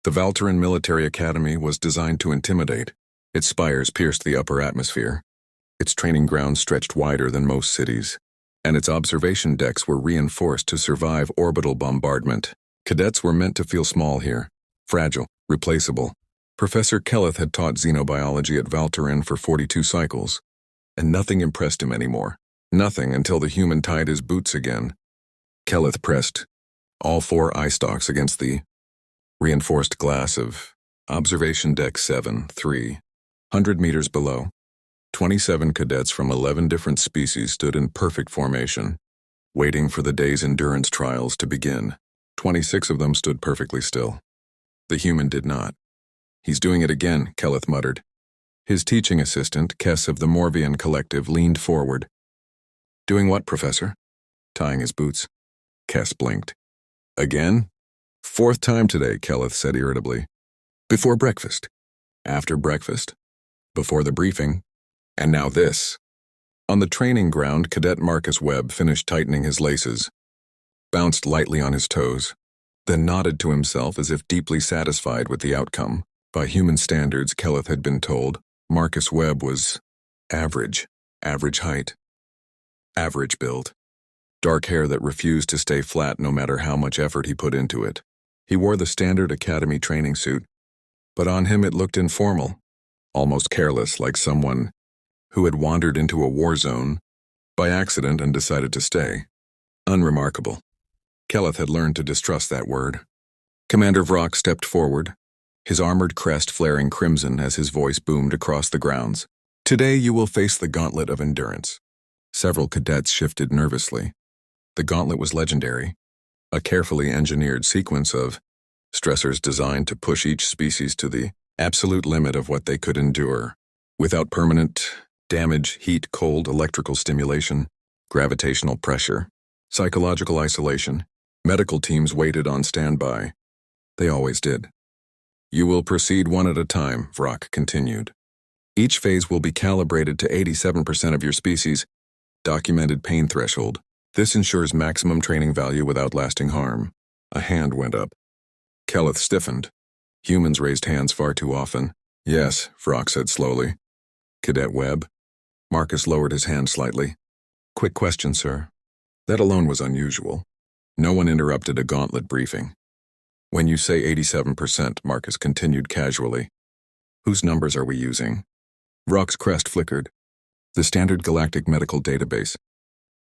The Valteran Military Academy was designed to intimidate. Its spires pierced the upper atmosphere. Its training grounds stretched wider than most cities, and its observation decks were reinforced to survive orbital bombardment. Cadets were meant to feel small here, fragile, replaceable. Professor Kelleth had taught xenobiology at Valteran for 42 cycles, and nothing impressed him anymore. Nothing until the human tied his boots again. Kelleth pressed all 4 eye stalks against the reinforced glass of Observation Deck 7, 300 meters below. 27 cadets from 11 different species stood in perfect formation, waiting for the day's endurance trials to begin. 26 of them stood perfectly still. The human did not. "He's doing it again," Kelleth muttered. His teaching assistant, Kess of the Morvian Collective, leaned forward. "Doing what, Professor?" "Tying his boots." Kess blinked. "Again?" "4th time today," Kelleth said irritably. "Before breakfast. After breakfast. Before the briefing. And now this." On the training ground, Cadet Marcus Webb finished tightening his laces, bounced lightly on his toes, then nodded to himself as if deeply satisfied with the outcome. By human standards, Kelleth had been told, Marcus Webb was average height, average build, dark hair that refused to stay flat no matter how much effort he put into it. He wore the standard academy training suit, but on him it looked informal, almost careless, like someone who had wandered into a war zone by accident and decided to stay. Unremarkable. Kelleth had learned to distrust that word. Commander Vrock stepped forward, his armored crest flaring crimson as his voice boomed across the grounds. "Today you will face the gauntlet of endurance." Several cadets shifted nervously. The gauntlet was legendary, a carefully engineered sequence of stressors designed to push each species to the absolute limit of what they could endure, without permanent damage, heat, cold, electrical stimulation, gravitational pressure, psychological isolation. Medical teams waited on standby. They always did. "You will proceed one at a time," Vrock continued. "Each phase will be calibrated to 87% of your species' documented pain threshold. This ensures maximum training value without lasting harm." A hand went up. Kelleth stiffened. Humans raised hands far too often. "Yes," Vrock said slowly. "Cadet Webb." Marcus lowered his hand slightly. "Quick question, sir." That alone was unusual. No one interrupted a gauntlet briefing. "When you say 87%, Marcus continued casually, whose numbers are we using?" Vrock's crest flickered. "The standard Galactic medical database."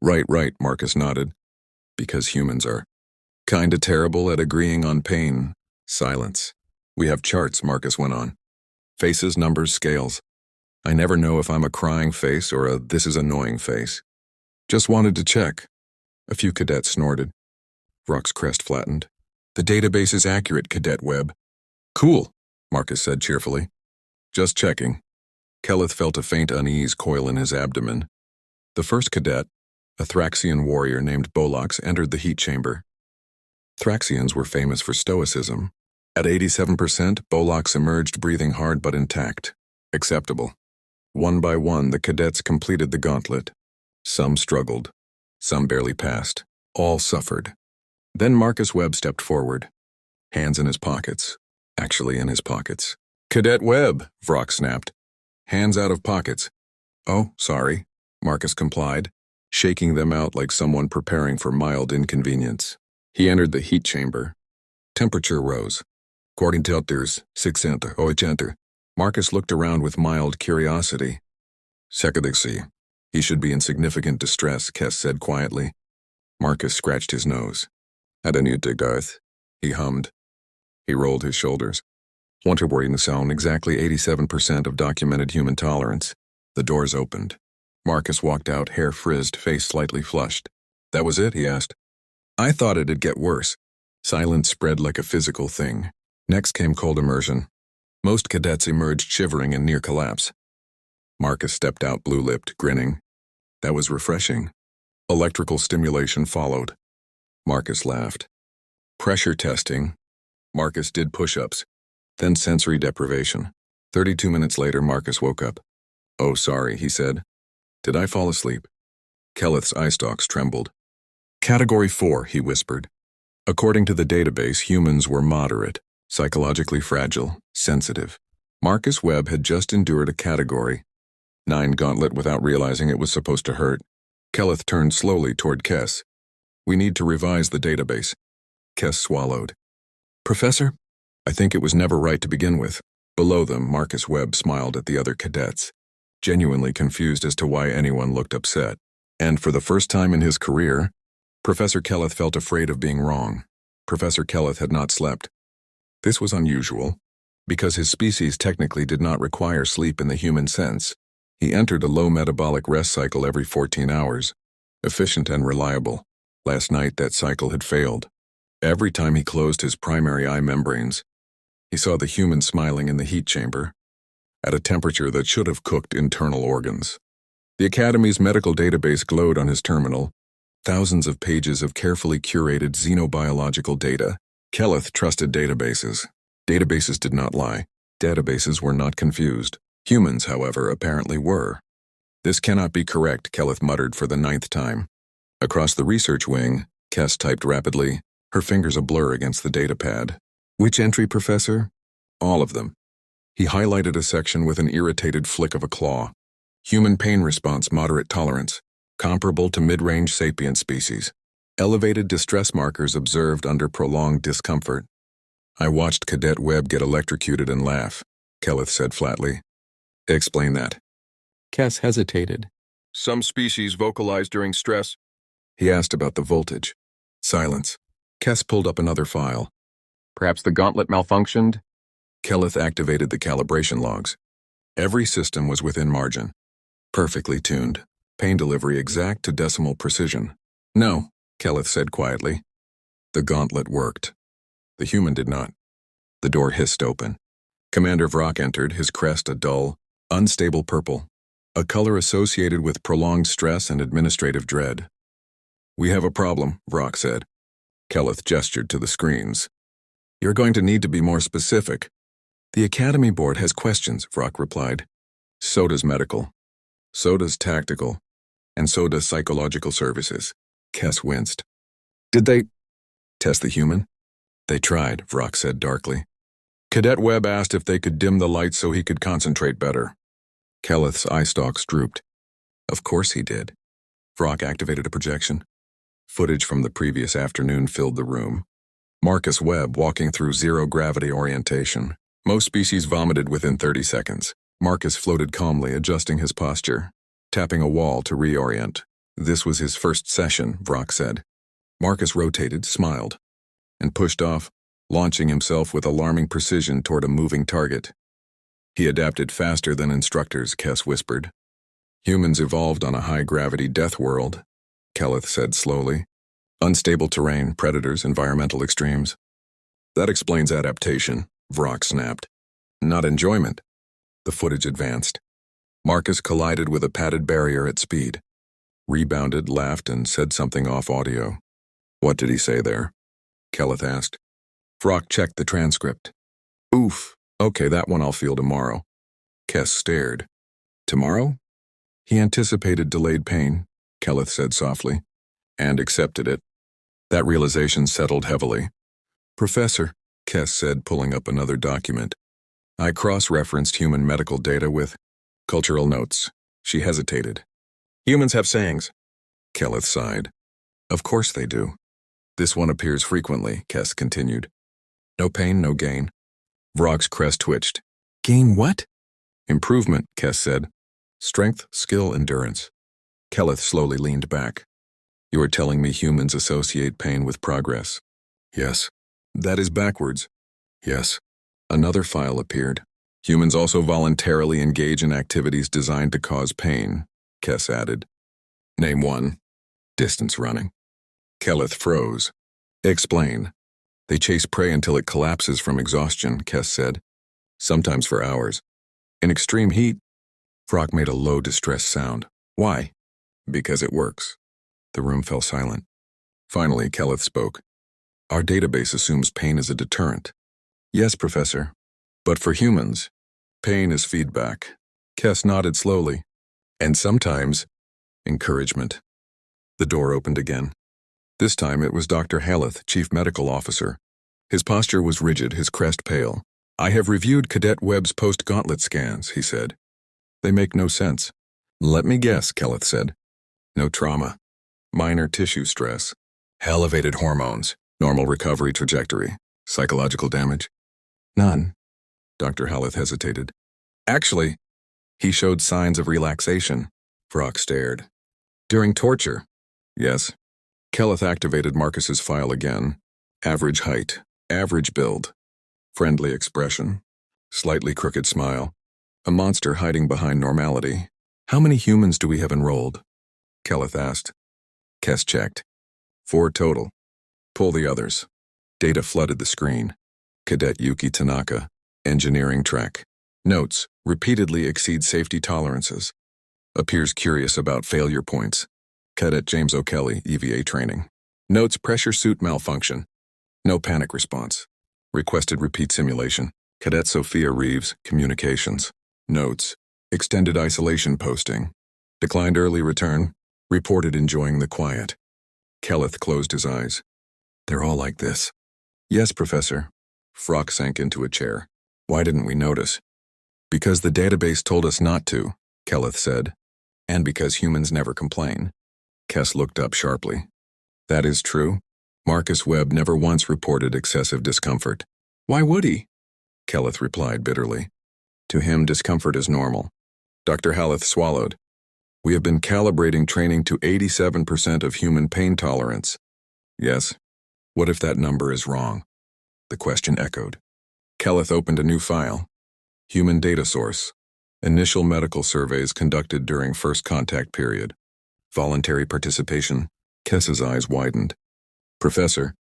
Right, Marcus nodded. "Because humans are kinda terrible at agreeing on pain." Silence. "We have charts," Marcus went on. "Faces, numbers, scales. I never know if I'm a crying face or a this is annoying face. Just wanted to check." A few cadets snorted. Vrock's crest flattened. "The database is accurate, Cadet Webb." "Cool," Marcus said cheerfully. "Just checking." Kelleth felt a faint unease coil in his abdomen. The first cadet, a Thraxian warrior named Bolox, entered the heat chamber. Thraxians were famous for stoicism. At 87%, Bolox emerged breathing hard but intact. Acceptable. One by one, the cadets completed the gauntlet. Some struggled. Some barely passed. All suffered. Then Marcus Webb stepped forward, hands in his pockets. Actually in his pockets. "Cadet Webb," Vrock snapped. "Hands out of pockets." "Oh, sorry," Marcus complied, shaking them out like someone preparing for mild inconvenience. He entered the heat chamber. Temperature rose. 48. Marcus looked around with mild curiosity. "Secondly, he should be in significant distress," Kess said quietly. Marcus scratched his nose. "At any Garth," he hummed. He rolled his shoulders. "Wonterworrying sound, exactly 87% of documented human tolerance." The doors opened. Marcus walked out, hair frizzed, face slightly flushed. "That was it?" he asked. "I thought it'd get worse." Silence spread like a physical thing. Next came cold immersion. Most cadets emerged shivering in near collapse. Marcus stepped out blue-lipped, grinning. That was refreshing. Electrical stimulation followed. Marcus laughed. Pressure testing. Marcus did push-ups. Then sensory deprivation. 32 minutes later, Marcus woke up. "Oh, sorry," he said. "Did I fall asleep?" Kelleth's eye stalks trembled. "Category 4, he whispered. According to the database, humans were moderate. Psychologically fragile, sensitive. Marcus Webb had just endured a Category 9 gauntlet without realizing it was supposed to hurt. Kelleth turned slowly toward Kess. We need to revise the database. Kess swallowed. Professor? I think it was never right to begin with. Below them, Marcus Webb smiled at the other cadets, genuinely confused as to why anyone looked upset. And for the first time in his career, Professor Kelleth felt afraid of being wrong. Professor Kelleth had not slept. This was unusual, because his species technically did not require sleep in the human sense. He entered a low metabolic rest cycle every 14 hours, efficient and reliable. Last night, that cycle had failed. Every time he closed his primary eye membranes, he saw the human smiling in the heat chamber, at a temperature that should have cooked internal organs. The Academy's medical database glowed on his terminal, thousands of pages of carefully curated xenobiological data. Kelleth trusted databases. Databases did not lie. Databases were not confused. Humans, however, apparently were. This cannot be correct, Kelleth muttered for the 9th time. Across the research wing, Kess typed rapidly, her fingers a blur against the datapad. Which entry, Professor? All of them. He highlighted a section with an irritated flick of a claw. Human pain response moderate tolerance, comparable to mid-range sapient species. Elevated distress markers observed under prolonged discomfort. I watched Cadet Webb get electrocuted and laugh, Kelleth said flatly. Explain that. Kess hesitated. Some species vocalize during stress. He asked about the voltage. Silence. Kess pulled up another file. Perhaps the gauntlet malfunctioned? Kelleth activated the calibration logs. Every system was within margin. Perfectly tuned. Pain delivery exact to decimal precision. No, Kelleth said quietly. The gauntlet worked. The human did not. The door hissed open. Commander Vrock entered, his crest a dull, unstable purple, a color associated with prolonged stress and administrative dread. We have a problem, Vrock said. Kelleth gestured to the screens. You're going to need to be more specific. The Academy Board has questions, Vrock replied. So does medical. So does tactical. And so does psychological services. Kess winced. Did they test the human? They tried, Vrock said darkly. Cadet Webb asked if they could dim the lights so he could concentrate better. Kelleth's eye stalks drooped. Of course he did. Vrock activated a projection. Footage from the previous afternoon filled the room. Marcus Webb walking through zero-gravity orientation. Most species vomited within 30 seconds. Marcus floated calmly, adjusting his posture, tapping a wall to reorient. This was his first session, Vrock said. Marcus rotated, smiled, and pushed off, launching himself with alarming precision toward a moving target. He adapted faster than instructors, Kess whispered. Humans evolved on a high-gravity death world, Kelleth said slowly. Unstable terrain, predators, environmental extremes. That explains adaptation, Vrock snapped. Not enjoyment. The footage advanced. Marcus collided with a padded barrier at speed. Rebounded, laughed, and said something off audio. What did he say there? Kelleth asked. Vrock checked the transcript. Oof. Okay, that one I'll feel tomorrow. Kess stared. Tomorrow? He anticipated delayed pain, Kelleth said softly, and accepted it. That realization settled heavily. Professor, Kess said, pulling up another document. I cross-referenced human medical data with cultural notes. She hesitated. Humans have sayings. Kelleth sighed. Of course they do. This one appears frequently, Kess continued. No pain, no gain. Vrock's crest twitched. Gain what? Improvement, Kess said. Strength, skill, endurance. Kelleth slowly leaned back. You are telling me humans associate pain with progress? Yes. That is backwards. Yes. Another file appeared. Humans also voluntarily engage in activities designed to cause pain, Kess added. Name one. Distance running. Kelleth froze. Explain. They chase prey until it collapses from exhaustion, Kess said. Sometimes for hours. In extreme heat, Vrock made a low, distressed sound. Why? Because it works. The room fell silent. Finally, Kelleth spoke. Our database assumes pain is a deterrent. Yes, Professor. But for humans, pain is feedback. Kess nodded slowly. And sometimes, encouragement. The door opened again. This time it was Dr. Haleth, Chief Medical Officer. His posture was rigid, his crest pale. "I have reviewed Cadet Webb's post-gauntlet scans," he said. "They make no sense." "Let me guess," Kelleth said. "No trauma. Minor tissue stress. Elevated hormones. Normal recovery trajectory. Psychological damage?" "None." Dr. Halleth hesitated. "Actually, he showed signs of relaxation." Brock stared. "During torture?" "Yes." Kelleth activated Marcus's file again. Average height. Average build. Friendly expression. Slightly crooked smile. A monster hiding behind normality. "How many humans do we have enrolled?" Kelleth asked. Kess checked. 4 total. "Pull the others." Data flooded the screen. Cadet Yuki Tanaka. Engineering track. Notes. Repeatedly exceed safety tolerances. Appears curious about failure points. Cadet James O'Kelly, EVA training. Notes pressure suit malfunction. No panic response. Requested repeat simulation. Cadet Sophia Reeves, communications. Notes. Extended isolation posting. Declined early return. Reported enjoying the quiet. Kelleth closed his eyes. "They're all like this." "Yes, Professor." Frock sank into a chair. "Why didn't we notice?" "Because the database told us not to," Kelleth said. "And because humans never complain." Kess looked up sharply. "That is true. Marcus Webb never once reported excessive discomfort." "Why would he?" Kelleth replied bitterly. "To him, discomfort is normal." Dr. Halleth swallowed. "We have been calibrating training to 87% of human pain tolerance." "Yes. What if that number is wrong?" The question echoed. Kelleth opened a new file. Human data source. Initial medical surveys conducted during first contact period. Voluntary participation. Kess's eyes widened. "Professor,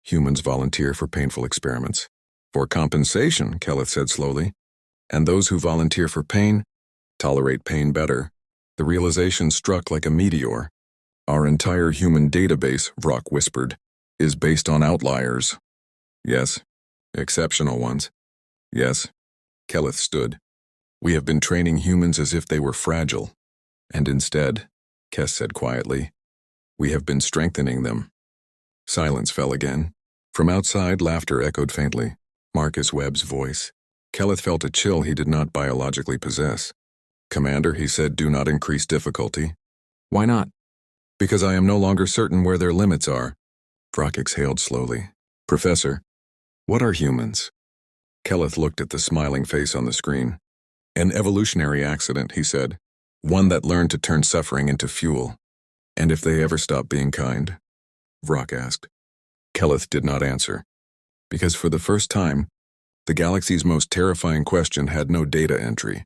humans volunteer for painful experiments." "For compensation," Kelleth said slowly. "And those who volunteer for pain tolerate pain better." The realization struck like a meteor. "Our entire human database," Vrock whispered, "is based on outliers." "Yes." "Exceptional ones." "Yes." Kelleth stood. "We have been training humans as if they were fragile. And instead," Kess said quietly, "we have been strengthening them." Silence fell again. From outside, laughter echoed faintly. Marcus Webb's voice. Kelleth felt a chill he did not biologically possess. "Commander," he said, "do not increase difficulty." "Why not?" "Because I am no longer certain where their limits are." Brock exhaled slowly. "Professor, what are humans?" Kelleth looked at the smiling face on the screen. "An evolutionary accident," he said. "One that learned to turn suffering into fuel." "And if they ever stop being kind?" Vrock asked. Kelleth did not answer. Because for the first time, the galaxy's most terrifying question had no data entry.